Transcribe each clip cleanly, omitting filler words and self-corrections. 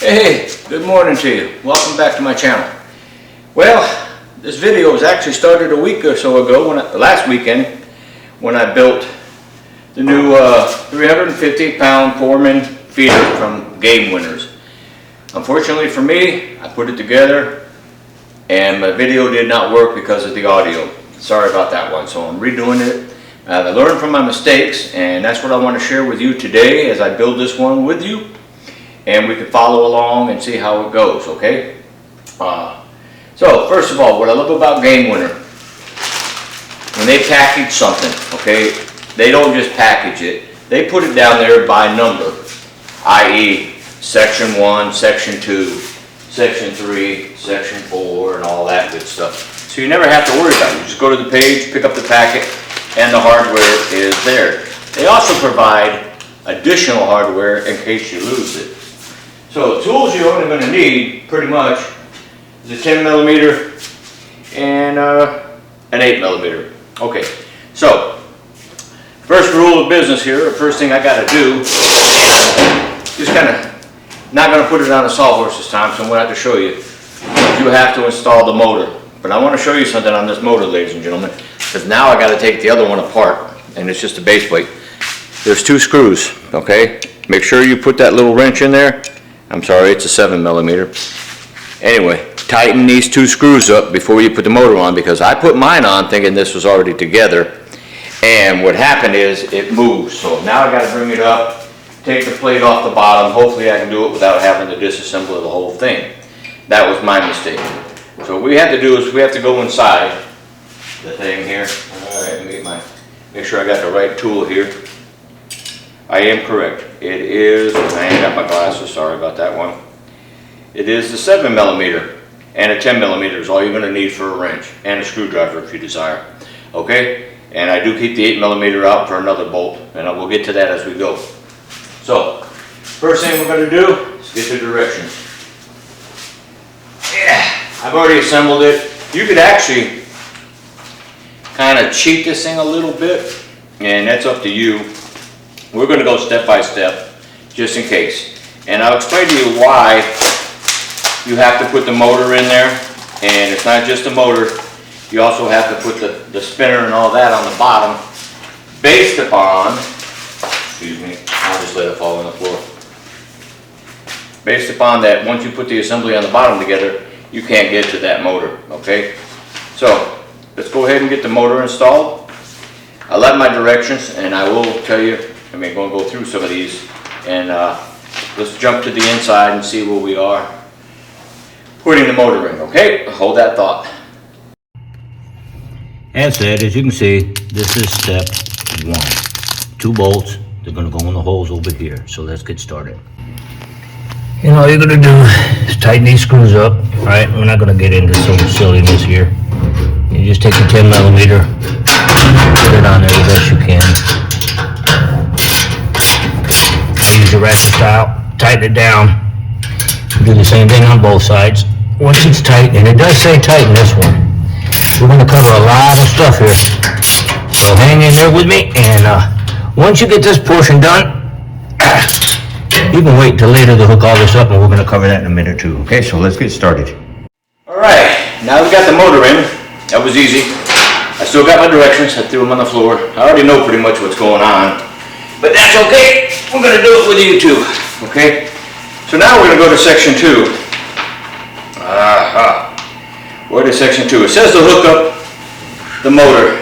Hey, good morning to you. Welcome back to my channel. Well, this video was actually started a week or so ago, last weekend, when I built the new 350-pound Foreman Feeder from Game Winners. Unfortunately for me, I put it together and my video did not work because of the audio. Sorry about that one, so I'm redoing it. I learned from my mistakes, and that's what I want to share with you today as I build this one with you. And we can follow along and see how it goes, okay? So, first of all, what I love about Game Winner, when they package something, okay, they don't just package it. They put it down there by number, i.e. Section 1, Section 2, Section 3, Section 4, and all that good stuff. So you never have to worry about it. You just go to the page, pick up the packet, and the hardware is there. They also provide additional hardware in case you lose it. So tools you're only going to need, pretty much, is a 10mm and an 8mm. Okay, so first rule of business here, the first thing I got to do, just kind of, not going to put it on a sawhorse this time, so I'm going to have to show you. You have to install the motor. But I want to show you something on this motor, ladies and gentlemen, because now I got to take the other one apart, and it's just a base plate. There's two screws, okay? Make sure you put that little wrench in there. I'm sorry, it's a 7mm. Anyway, tighten these two screws up before you put the motor on, because I put mine on thinking this was already together, and what happened is it moves. So now I got to bring it up, take the plate off the bottom. Hopefully I can do it without having to disassemble the whole thing. That was my mistake. So what we have to do is we have to go inside the thing here. All right, let me make sure I got the right tool here. I am correct. It is, I ain't got my glasses, sorry about that one. It is the 7mm and a 10mm is all you're going to need for a wrench and a screwdriver if you desire. Okay? And I do keep the 8mm out for another bolt, and I will get to that as we go. So, first thing we're going to do is get the directions. Yeah, I've already assembled it. You could actually kind of cheat this thing a little bit, and that's up to you. We're going to go step by step, just in case. And I'll explain to you why you have to put the motor in there. And it's not just the motor. You also have to put the spinner and all that on the bottom, based upon, excuse me, I'll just let it fall on the floor. Based upon that, once you put the assembly on the bottom together, you can't get to that motor, okay? So, let's go ahead and get the motor installed. I left my directions, and I will tell you, I'm going to go through some of these, and let's jump to the inside and see where we are putting the motor in, okay? Hold that thought. As said, as you can see, this is step 1. 2 bolts, they're going to go in the holes over here, so let's get started. And all you're going to do is tighten these screws up, right? We're not going to get into some silliness here. You just take the 10mm, put it on there the best you can. Use your ratchet style, tighten it down. Do the same thing on both sides. Once it's tight, and it does say tighten this one, we're going to cover a lot of stuff here. So hang in there with me, and once you get this portion done, you can wait till later to hook all this up, and we're going to cover that in a minute or two. Okay, so let's get started. Alright, now we got the motor in. That was easy. I still got my directions. I threw them on the floor. I already know pretty much what's going on. But that's okay. We're going to do it with you too. Okay? So now we're going to go to section 2. What is section 2? It says to hook up the motor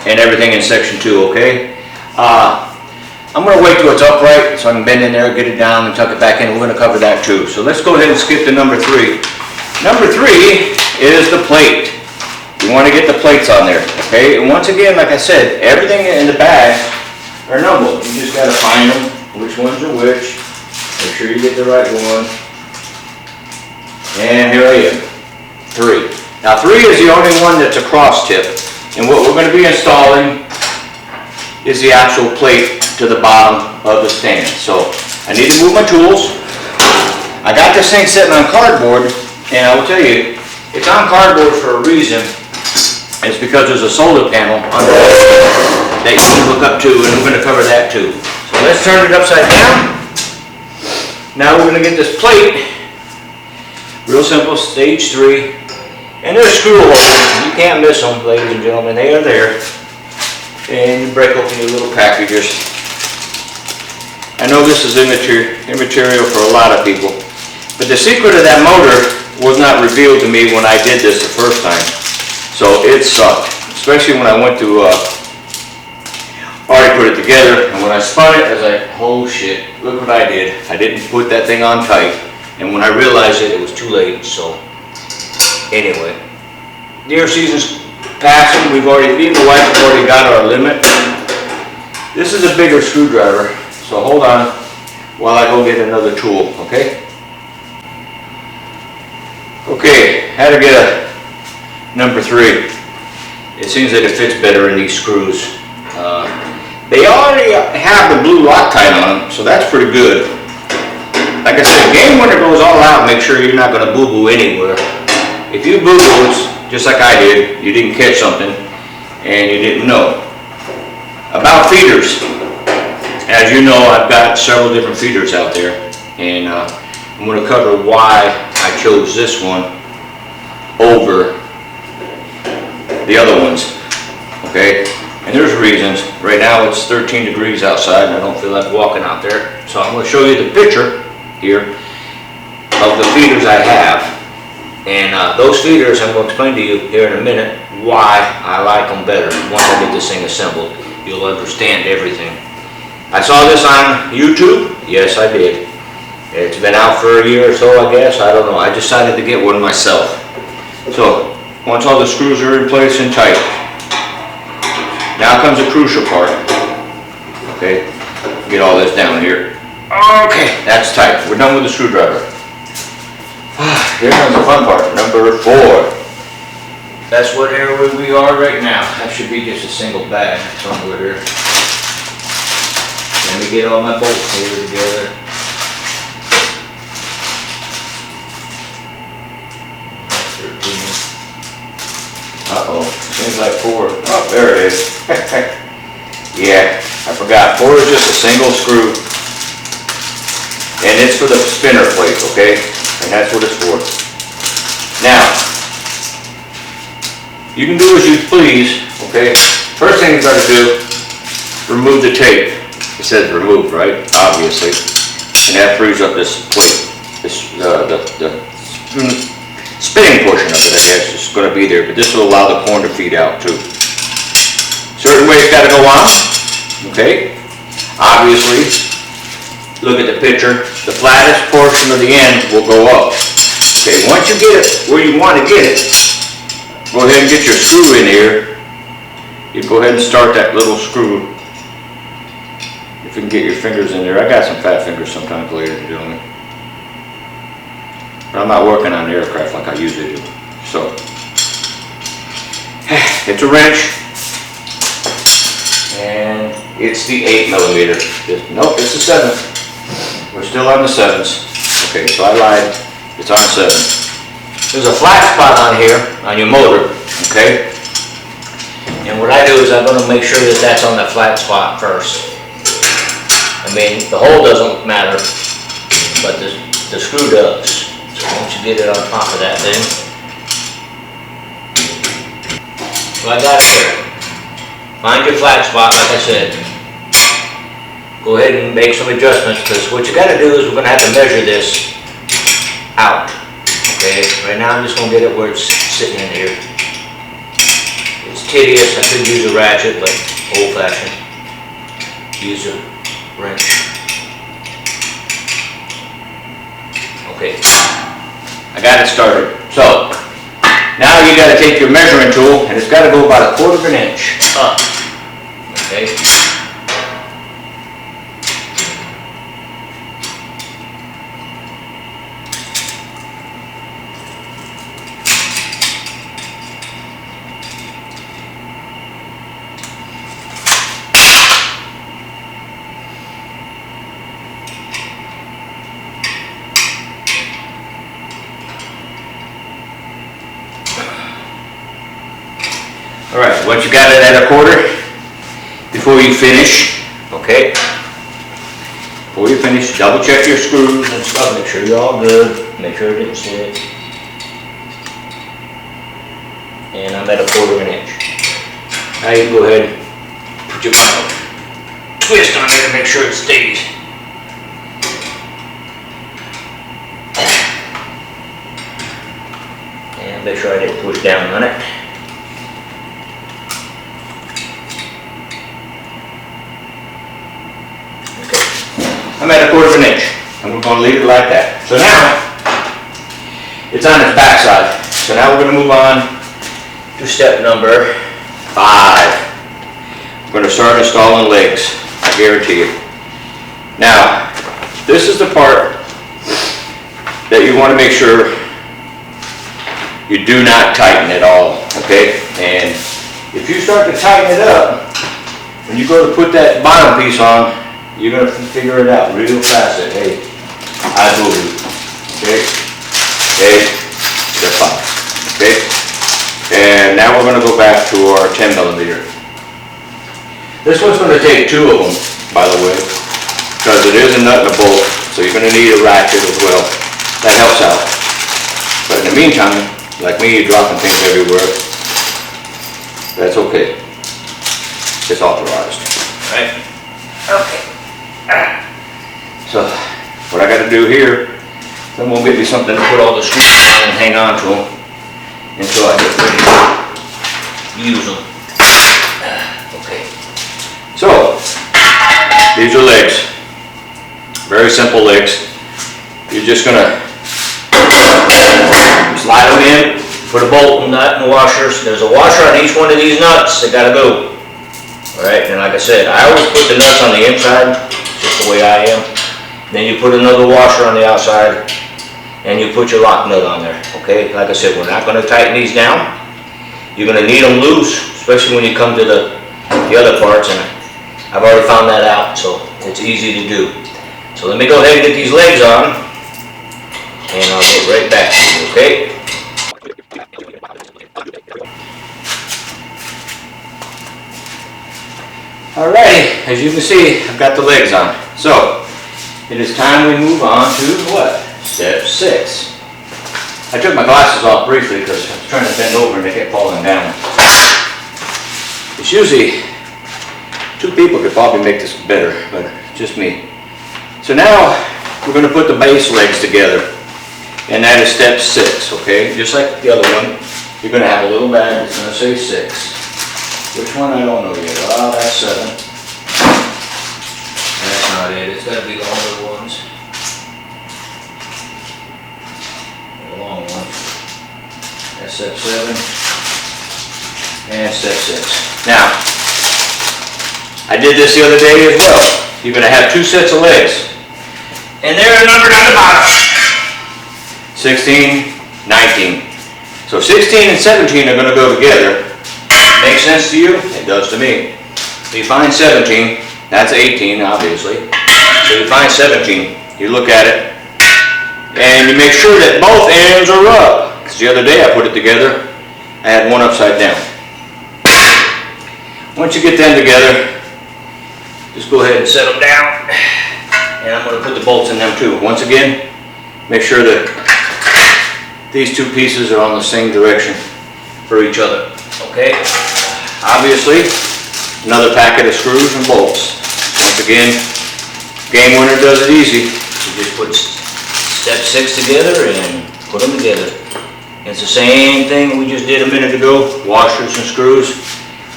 and everything in section 2. Okay? I'm going to wait till it's upright so I can bend in there, get it down, and tuck it back in. We're going to cover that too. So let's go ahead and skip to number 3. Number 3 is the plate. You want to get the plates on there. Okay? And once again, like I said, everything in the bag are numbered. You just got to find them, which ones are which. Make sure you get the right one. And here I am. 3. Now 3 is the only one that's a cross tip. And what we're going to be installing is the actual plate to the bottom of the stand. So I need to move my tools. I got this thing sitting on cardboard, and I will tell you, it's on cardboard for a reason. It's because there's a solar panel under that you can hook up to, and we're going to cover that too. So let's turn it upside down. Now we're going to get this plate Real simple, stage 3. And they're screw holes. You can't miss them, ladies and gentlemen. They are there. And you break open your little packages. I know this is immaterial for a lot of people, but the secret of that motor was not revealed to me when I did this the first time. So it sucked, especially when I went to already put it together, and when I spun it, I was like, oh shit, look what I did. I didn't put that thing on tight, and when I realized it, it was too late. So anyway, deer season's passing. Me and the wife have already got our limit. This is a bigger screwdriver, so hold on while I go get another tool, okay? Okay, how to get a number 3. It seems that it fits better in these screws. They already have the blue Loctite on them, so that's pretty good. Like I said, game when it goes all out, make sure you're not going to boo-boo anywhere. If you boo-boo, it's just like I did. You didn't catch something, and you didn't know. About feeders. As you know, I've got several different feeders out there, and I'm going to cover why I chose this one over the other ones, okay? And there's reasons. Right now it's 13 degrees outside and I don't feel like walking out there. So I'm going to show you the picture here of the feeders I have. And those feeders I'm going to explain to you here in a minute why I like them better. Once I get this thing assembled, you'll understand everything. I saw this on YouTube. Yes, I did. It's been out for a year or so, I guess. I don't know. I decided to get one myself. So once all the screws are in place and tight, now comes the crucial part. Okay, get all this down here. Okay, that's tight. We're done with the screwdriver. Here comes the fun part, number 4. That's what area we are right now. That should be just a single bag somewhere here. Let me get all my bolts here together. Uh-oh, seems like 4. Oh, there it is. Yeah, I forgot. 4 is just a single screw. And it's for the spinner plate, okay? And that's what it's for. Now, you can do as you please, okay? First thing you gotta do, remove the tape. It says remove, right? Obviously. And that frees up this plate. This, the spinning portion of it, I guess, is going to be there, but this will allow the corn to feed out too. Certain way it's got to go on, okay? Obviously, look at the picture. The flattest portion of the end will go up. Okay, once you get it where you want to get it, go ahead and get your screw in here. You go ahead and start that little screw. If you can get your fingers in there. I got some fat fingers sometimes, ladies and gentlemen. But I'm not working on the aircraft like I usually do. So, it's a wrench, and it's the 8mm. Nope, it's the 7. We're still on the 7s. Okay, so I lied. It's on 7. There's a flat spot on here, on your motor, okay? And what I do is I'm going to make sure that that's on the flat spot first. I mean, the hole doesn't matter, but the screw does. So once you get it on top of that thing, so I got it here. Find your flat spot, like I said. Go ahead and make some adjustments, because what you got to do is we're going to have to measure this out. Okay, right now I'm just going to get it where it's sitting in here. It's tedious. I could use a ratchet, but old-fashioned. Use a wrench. Okay. I got it started. So, now you got to take your measuring tool, and it's got to go about 1/4 inch up. Okay. Alright, once you got it at 1/4, before you finish, okay, before you finish, double check your screws and stuff, make sure you're all good, make sure it didn't sit. I'm at a 1/4 inch. Now you can go ahead and put your twist on there to make sure it stays. And make sure I didn't push down on it. Okay. I'm at a 1/4 inch. And we're going to leave it like that. So now, it's on its back side. So now we're going to move on to step number 5. We're going to start installing legs, I guarantee you. Now, this is the part that you want to make sure you do not tighten at all, okay? And if you start to tighten it up, when you go to put that bottom piece on, you're going to figure it out real fast that, hey, I move you, okay? Okay, step 5, okay? And now we're going to go back to our 10 millimeter. This one's going to take 2 of them, by the way, because it is a nut and a bolt, so you're going to need a ratchet as well. That helps out. But in the meantime, like me, you're dropping things everywhere. That's okay. It's authorized. Right? Okay. So, what I got to do here, then we'll get me something to put all the screws on and hang on to them until I get ready to use them. Okay. So, these are legs. Very simple legs. You're just going to slide them in, put a bolt and nut and washers. There's a washer on each one of these nuts. They got to go. Alright, and like I said, I always put the nuts on the inside, just the way I am. Then you put another washer on the outside, and you put your lock nut on there, okay? Like I said, we're not going to tighten these down. You're going to need them loose, especially when you come to the other parts, and I've already found that out, so it's easy to do. So let me go ahead and get these legs on, and I'll get right back to you, okay? Alrighty, as you can see, I've got the legs on. So, it is time we move on to what? Step 6. I took my glasses off briefly because I was trying to bend over and they kept falling down. It's usually 2 people could probably make this better, but just me. So now we're going to put the base legs together, and that is step 6, okay? Just like the other one, you're going to have a little bag that's going to say 6. Which one I don't know yet. Oh, that's 7. That's not it. It's got to be the longer ones. The long ones. That's step 7. And step 6. Now, I did this the other day as well. You're going to have 2 sets of legs. And they're numbered on the bottom. 16, 19. So 16 and 17 are going to go together. Makes sense to you? It does to me. So you find 17, that's 18 obviously. So you find 17, you look at it, and you make sure that both ends are up. Because the other day I put it together, I had one upside down. Once you get them together, just go ahead and set them down. And I'm going to put the bolts in them too. Once again, make sure that these 2 pieces are on the same direction for each other. Okay, obviously, another packet of screws and bolts. Once again, Game Winner does it easy. You just put step 6 together and put them together. And it's the same thing we just did a minute ago. Washers and screws,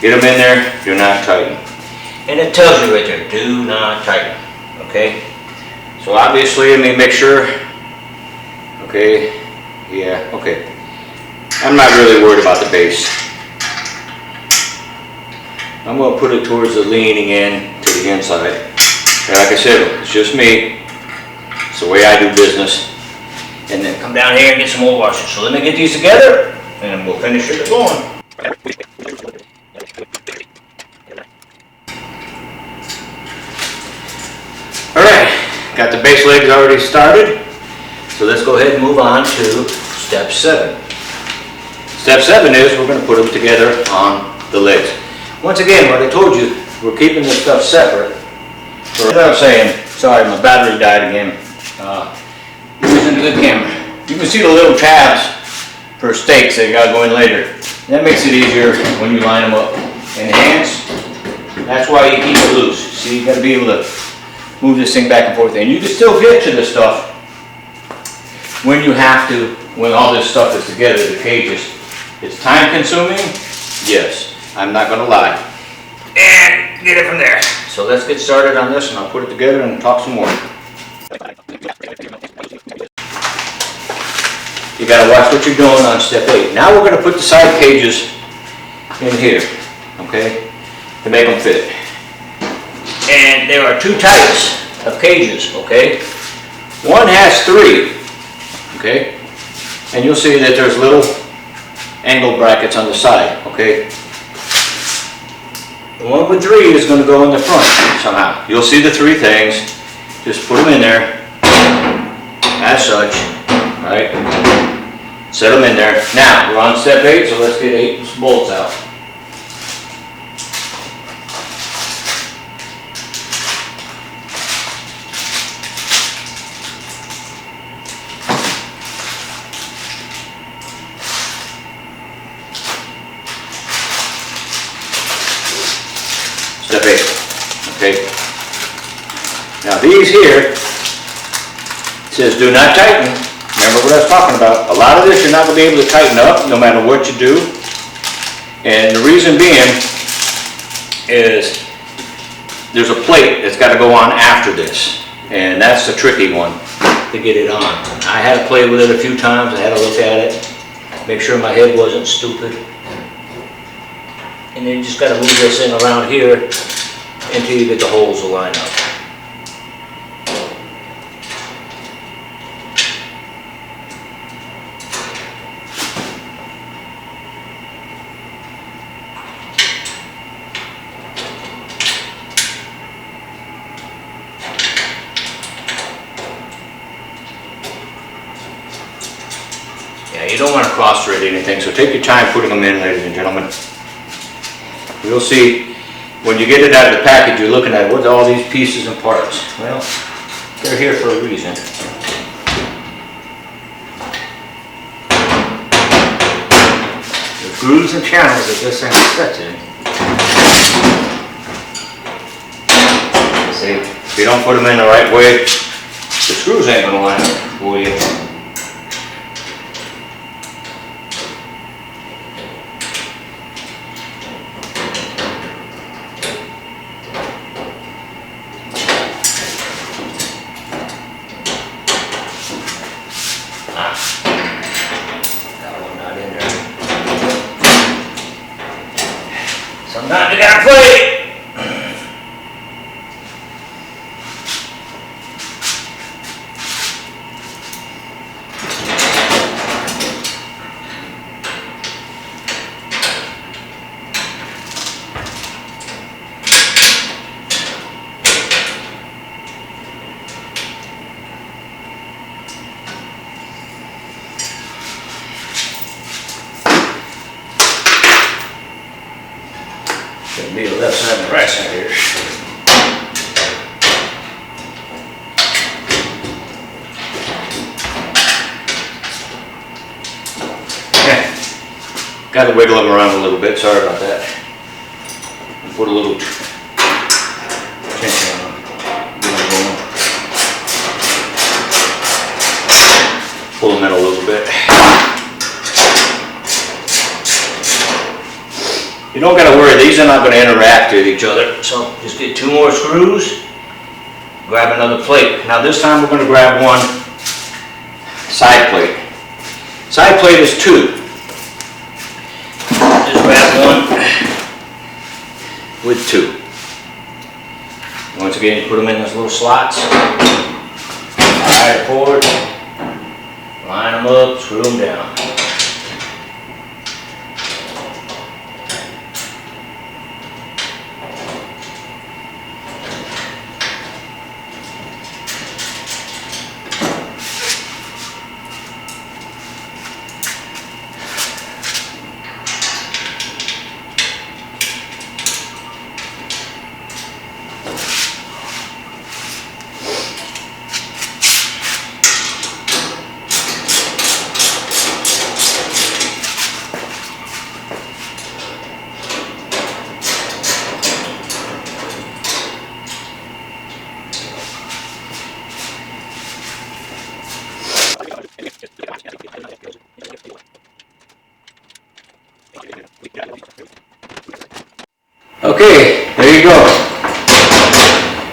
get them in there, do not tighten. And it tells you right there, do not tighten. Okay, so obviously, let me make sure. Okay, yeah, okay. I'm not really worried about the base. I'm going to put it towards the leaning in to the inside. And like I said, it's just me. It's the way I do business. And then come down here and get some more washers. So let me get these together and we'll finish it going. Alright, got the base legs already started. So let's go ahead and move on to step 7. Step 7 is we're going to put them together on the legs. Once again, what I told you, we're keeping this stuff separate. So as I was saying, sorry, my battery died again. Using the camera. You can see the little tabs for steaks that got to go in later. That makes it easier when you line them up. And the hands, that's why you keep it loose. See, you gotta be able to move this thing back and forth. And you can still get to the stuff when you have to, when all this stuff is together, the cages. It's time consuming, yes, I'm not gonna lie. And get it from there. So let's get started on this and I'll put it together and talk some more. You gotta watch what you're doing on step 8. Now we're gonna put the side cages in here, okay, to make them fit. And there are 2 types of cages, okay? One has 3, okay? And you'll see that there's little angle brackets on the side, okay? The one with 3 is gonna go in the front somehow. You'll see the 3 things. Just put them in there, as such, all right? Set them in there. Now, we're on step 8, so let's get 8 bolts out. Step 8, okay? Now these here, it says do not tighten. Remember what I was talking about. A lot of this you're not going to be able to tighten up no matter what you do. And the reason being is there's a plate that's got to go on after this. And that's the tricky one to get it on. I had to play with it a few times. I had to look at it, make sure my head wasn't stupid. And then you just got to move this thing around here until you get the holes to line up. Yeah, you don't want to cross-thread anything, so take your time putting them in, ladies and gentlemen. You'll see, when you get it out of the package, you're looking at what all these pieces and parts. Well, they're here for a reason. There's grooves and channels that this thing sets in. See, if you don't put them in the right way, the screws ain't going to line up for you. Sometimes you gotta play. Should be the left side and the right side here. Okay. Got to wiggle them around a little bit. Sorry about that. Put a little tension on them. Pull them in a little bit. You don't got to worry, these are not going to interact with each other. So just get 2 more screws, grab another plate. Now this time we're going to grab one side plate. Side plate is 2. Just grab one with 2. Once again, you put them in those little slots. Slide it forward, line them up, screw them down. Okay, there you go.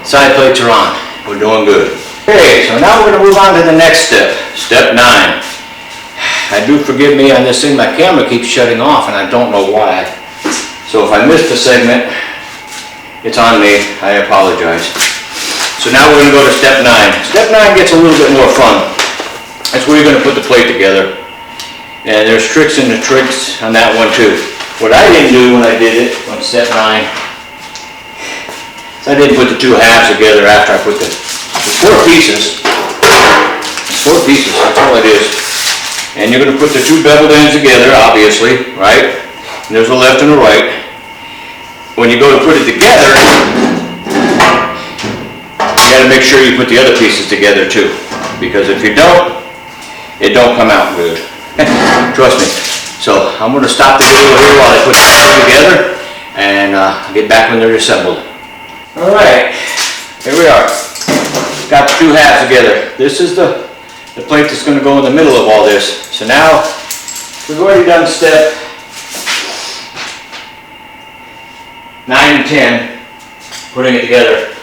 Side plates are on. We're doing good. Okay, so now we're going to move on to the next step. Step 9. I do forgive me on this thing, my camera keeps shutting off and I don't know why. So if I missed a segment, it's on me, I apologize. So now we're going to go to step 9. Step 9 gets a little bit more fun. That's where you're going to put the plate together. And there's tricks in the tricks on that one too. What I didn't do when I did it on step 9, is I didn't put the two halves together after I put the 4 pieces. 4 pieces, that's all it is. And you're going to put the 2 beveled ends together, obviously, right? And there's a left and a right. When you go to put it together, you got to make sure you put the other pieces together too. Because if you don't, it don't come out good. Trust me. So I'm going to stop the video here while I put the halves together and I'll get back when they're assembled. Alright, here we are. Got the 2 halves together. This is the plate that's going to go in the middle of all this. So now, we've already done step 9 and 10, putting it together.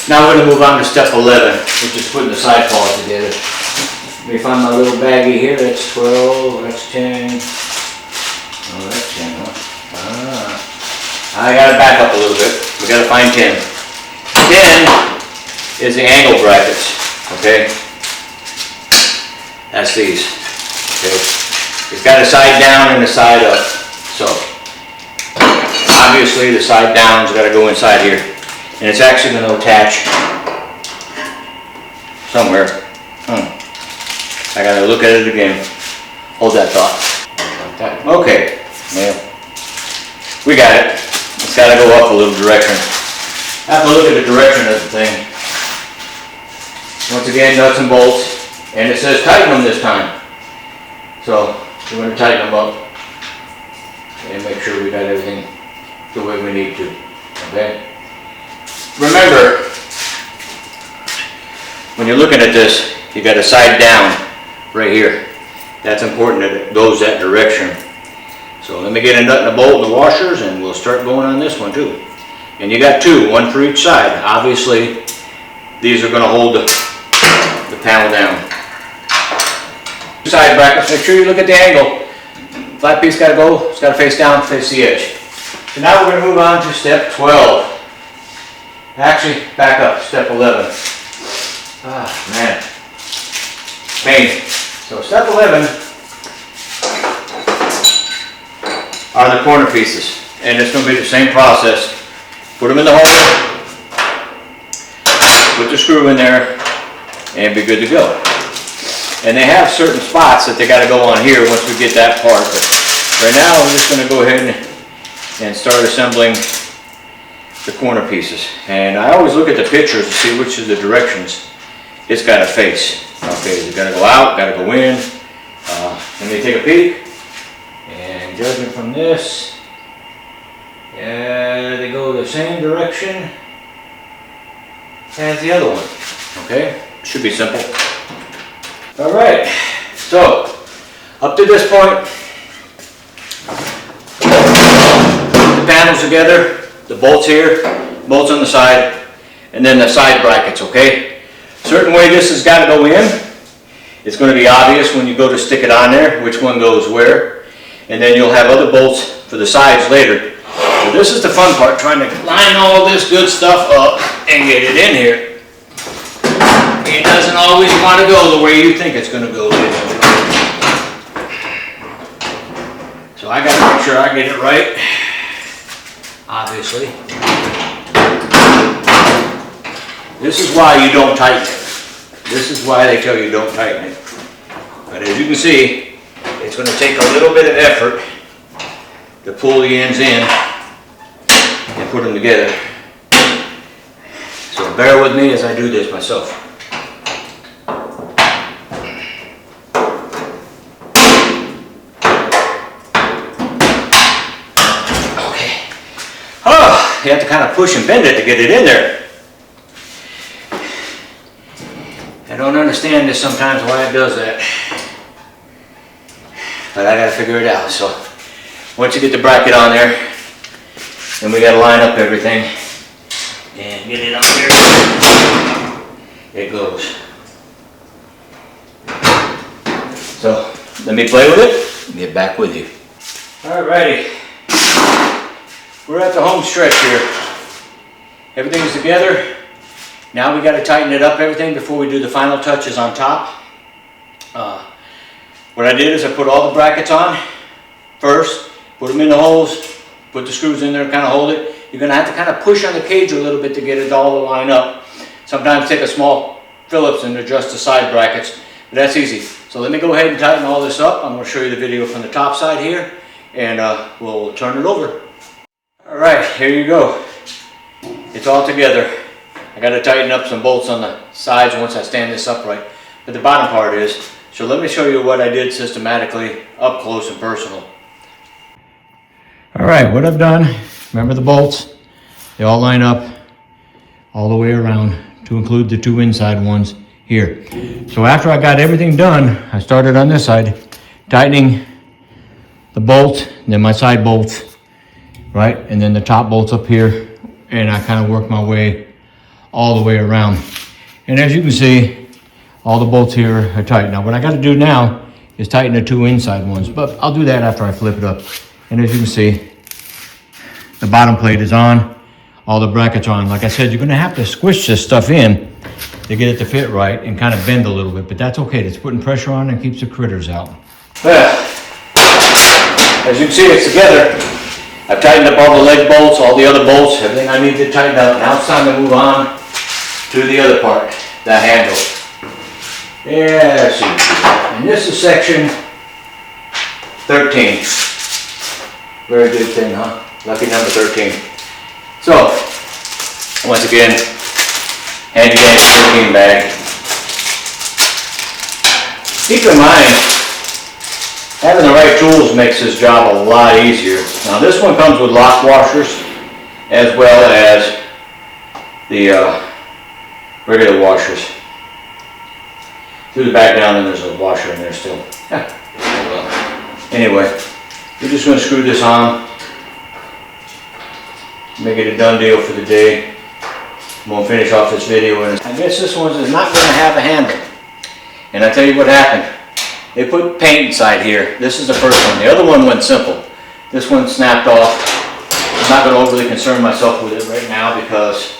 Now we're going to move on to step 11, which is putting the side paws together. Let me find my little baggie here. That's 12, that's 10. Oh, that's 10, huh? I got to back up a little bit. We got to find 10. 10 is the angle brackets, okay? That's these, okay? It's got a side down and a side up. So, obviously the side down's got to go inside here. And it's actually going to attach somewhere. I got to look at it again. Hold that thought. Like that. Okay, yeah. We got it. It's got to go up a little direction. I have to look at the direction of the thing. Once again, nuts and bolts. And it says tighten them this time. So we're going to tighten them up and make sure we got everything the way we need to. Okay? Remember, when you're looking at this, you got a side down right here. That's important that it goes that direction. So let me get a nut and a bolt and the washers and we'll start going on this one too. And you got 2, 1 for each side. Obviously, these are going to hold the panel down. Side brackets, make sure you look at the angle. Flat piece got to go, it's got to face down, face the edge. So now we're going to move on to step 12. Actually, back up, step 11. Ah, man. Pain. So step 11 are the corner pieces. And it's going to be the same process. Put them in the hole, put the screw in there, and be good to go. And they have certain spots that they got to go on here once we get that part. But right now I'm just going to go ahead and start assembling the corner pieces. And I always look at the pictures to see which of the directions it's got to face. Okay, is it got to go out, got to go in? Let me take a peek. And judging from this, they go the same direction as the other one. Okay, should be simple. Alright, so up to this point, the panels together, the bolts here, bolts on the side, and then the side brackets, okay? Certain way this has got to go in. It's going to be obvious when you go to stick it on there, which one goes where. And then you'll have other bolts for the sides later. So this is the fun part, trying to line all this good stuff up and get it in here. It doesn't always want to go the way you think it's going to go. So I got to make sure I get it right, obviously. This is why you don't tighten it. This is why they tell you don't tighten it. But as you can see, it's going to take a little bit of effort to pull the ends in and put them together. So bear with me as I do this myself. You have to kind of push and bend it to get it in there. I don't understand this sometimes why it does that. But I gotta figure it out. So once you get the bracket on there, Then we gotta line up everything and get it up there. It goes. So let me play with it and get back with you. Alrighty, we're at the home stretch here. Everything's together. Now we got to tighten it up, everything, before we do the final touches on top. What I did is I put all the brackets on first, put them in the holes, put the screws in there, kind of hold it. You're going to have to kind of push on the cage a little bit to get it all to line up. Sometimes take a small Phillips and adjust the side brackets, but that's easy. So let me go ahead and tighten all this up. I'm going to show you the video from the top side here, and we'll turn it over. All right, here you go. It's all together. I got to tighten up some bolts on the sides once I stand this upright, but the bottom part is. So let me show you what I did systematically, up close and personal. All right, what I've done, remember the bolts, they all line up all the way around to include the two inside ones here. So after I got everything done, I started on this side, tightening the bolts, then my side bolts, right? And then the top bolts up here, and I kind of worked my way all the way around. And as you can see, all the bolts here are tight. Now what I got to do now is tighten the two inside ones, but I'll do that after I flip it up. And as you can see, the bottom plate is on, all the brackets are on. Like I said, you're going to have to squish this stuff in to get it to fit right and kind of bend a little bit, but that's okay. It's putting pressure on and keeps the critters out. Well, as you can see, it's together. I've tightened up all the leg bolts, all the other bolts, everything I need to tighten up. Now it's time to move on to the other part, the handle. Yeah, let's see. And this is section 13. Very good thing, huh? Lucky number 13. So, once again, handy dandy 13 bag. Keep in mind, having the right tools makes this job a lot easier. Now this one comes with lock washers as well as the regular washers. Through the back down, and there's a washer in there still. Yeah. Well, anyway, we're just going to screw this on, make it a done deal for the day. I'm going to finish off this video, and I guess this one is not going to have a handle. And I tell you what happened. They put paint inside here. This is the first one. The other one went simple. This one snapped off. I'm not going to overly concern myself with it right now because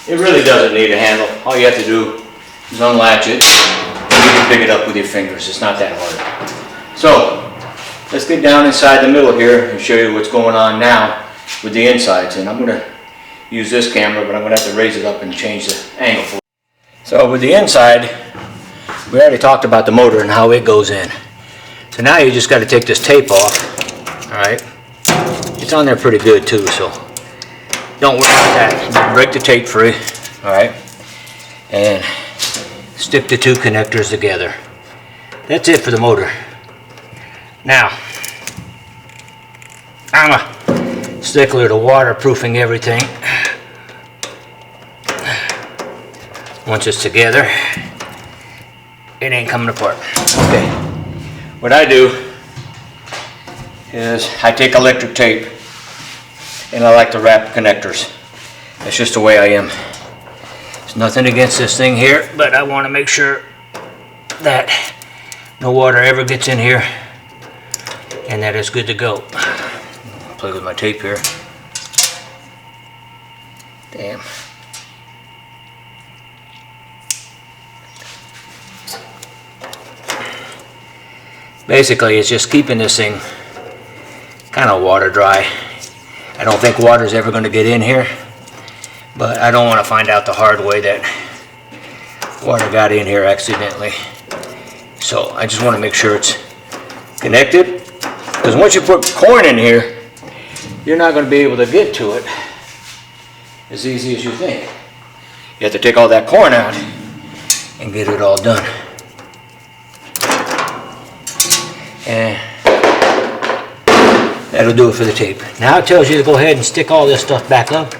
it really doesn't need a handle. All you have to do is unlatch it. You can pick it up with your fingers. It's not that hard. So let's get down inside the middle here and show you what's going on now with the insides. And I'm going to use this camera, but I'm going to have to raise it up and change the angle for it. So with the inside, we already talked about the motor and how it goes in. So now you just got to take this tape off. All right, it's on there pretty good too, so don't worry about that. Break the tape free. All right, and stick the two connectors together. That's it for the motor. Now, I'm a stickler to waterproofing everything. Once it's together, it ain't coming apart. Okay, what I do is I take electric tape and I like to wrap connectors. That's just the way I am. Nothing against this thing here, but I want to make sure that no water ever gets in here and that it's good to go. Play with my tape here. Damn. Basically, it's just keeping this thing kind of water dry. I don't think water's ever going to get in here. But I don't want to find out the hard way that water got in here accidentally. So I just want to make sure it's connected. Because once you put corn in here, you're not going to be able to get to it as easy as you think. You have to take all that corn out and get it all done. And that'll do it for the tape. Now it tells you to go ahead and stick all this stuff back up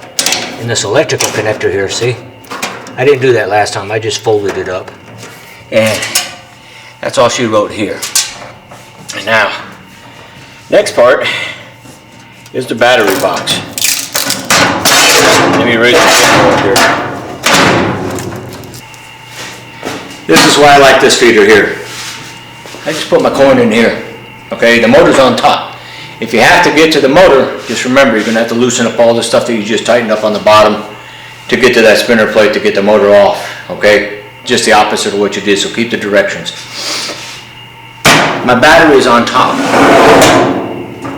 in this electrical connector here, see? I didn't do that last time, I just folded it up. And that's all she wrote here. And now, next part is the battery box. me raise the camera up here. This is why I like this feeder here. I just put my corn in here. Okay, the motor's on top. If you have to get to the motor, just remember you're gonna have to loosen up all the stuff that you just tightened up on the bottom to get to that spinner plate to get the motor off. Okay, just the opposite of what you did, so keep the directions. My battery is on top,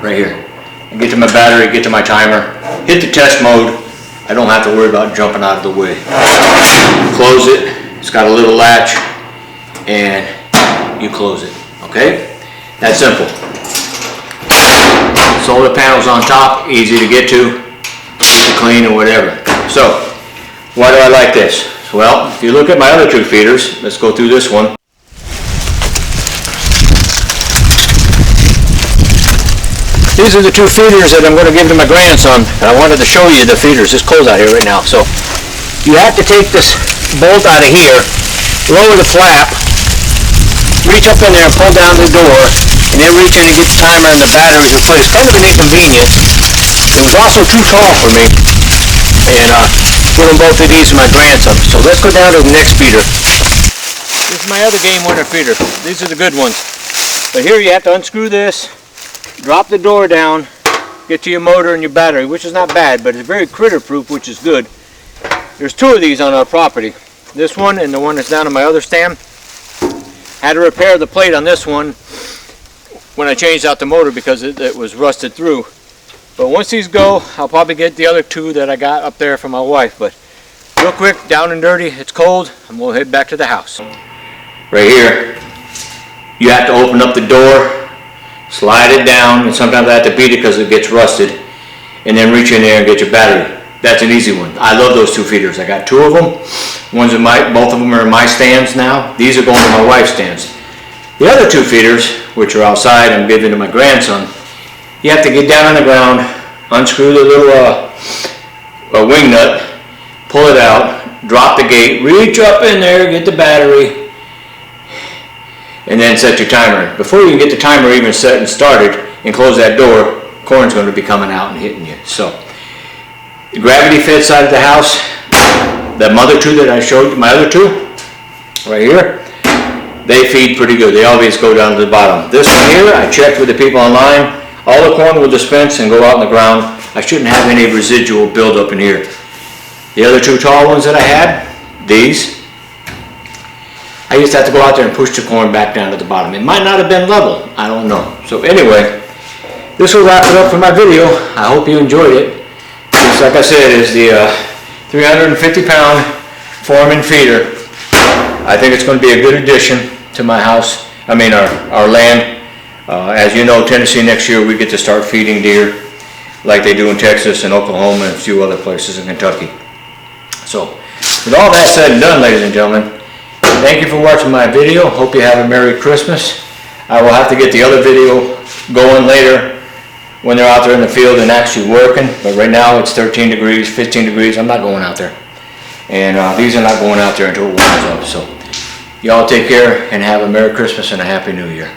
right here. I get to my battery, get to my timer, hit the test mode. I don't have to worry about jumping out of the way. Close it, it's got a little latch, and you close it, okay? That's simple. Solar panels on top, easy to get to, easy to clean or whatever. So, why do I like this? Well, if you look at my other two feeders, let's go through this one. These are the two feeders that I'm going to give to my grandson, and I wanted to show you the feeders. It's cold out here right now, so you have to take this bolt out of here, lower the flap, reach up in there and pull down the door, and then reach in and get the timer and the batteries replaced. Kind of an inconvenience. It was also too tall for me, and giving both of these to my grandson. So let's go down to the next feeder. This is my other game winner feeder. These are the good ones. But here you have to unscrew this, drop the door down, get to your motor and your battery, which is not bad, but it's very critter proof, which is good. There's two of these on our property. This one and the one that's down on my other stand. Had to repair the plate on this one when I changed out the motor because it was rusted through. But once these go, I'll probably get the other two that I got up there for my wife. But real quick, down and dirty, it's cold, and we'll head back to the house. Right here, you have to open up the door, slide it down, and sometimes I have to beat it because it gets rusted, and then reach in there and get your battery. That's an easy one. I love those two feeders. I got two of them. Both of them are in my stands now. These are going to my wife's stands. The other two feeders, which are outside, I'm giving to my grandson. You have to get down on the ground, unscrew the little wing nut, pull it out, drop the gate, reach up in there, get the battery, and then set your timer. Before you can get the timer even set and started and close that door, corn's going to be coming out and hitting you. So, the gravity fed side of the house, the mother two that I showed you, my other two, right here, they feed pretty good. They always go down to the bottom. This one here, I checked with the people online. All the corn will dispense and go out in the ground. I shouldn't have any residual buildup in here. The other two tall ones that I had, these, I used to have to go out there and push the corn back down to the bottom. It might not have been level. I don't know. So anyway, this will wrap it up for my video. I hope you enjoyed it. This, like I said, is the 350-pound Foreman feeder. I think it's going to be a good addition to my house. I mean our land. As you know, Tennessee next year we get to start feeding deer like they do in Texas and Oklahoma and a few other places in Kentucky. So, with all that said and done, ladies and gentlemen, thank you for watching my video. Hope you have a Merry Christmas. I will have to get the other video going later when they're out there in the field and actually working. But right now it's 13 degrees, 15 degrees. I'm not going out there. And these are not going out there until it warms up. So, y'all take care and have a Merry Christmas and a Happy New Year.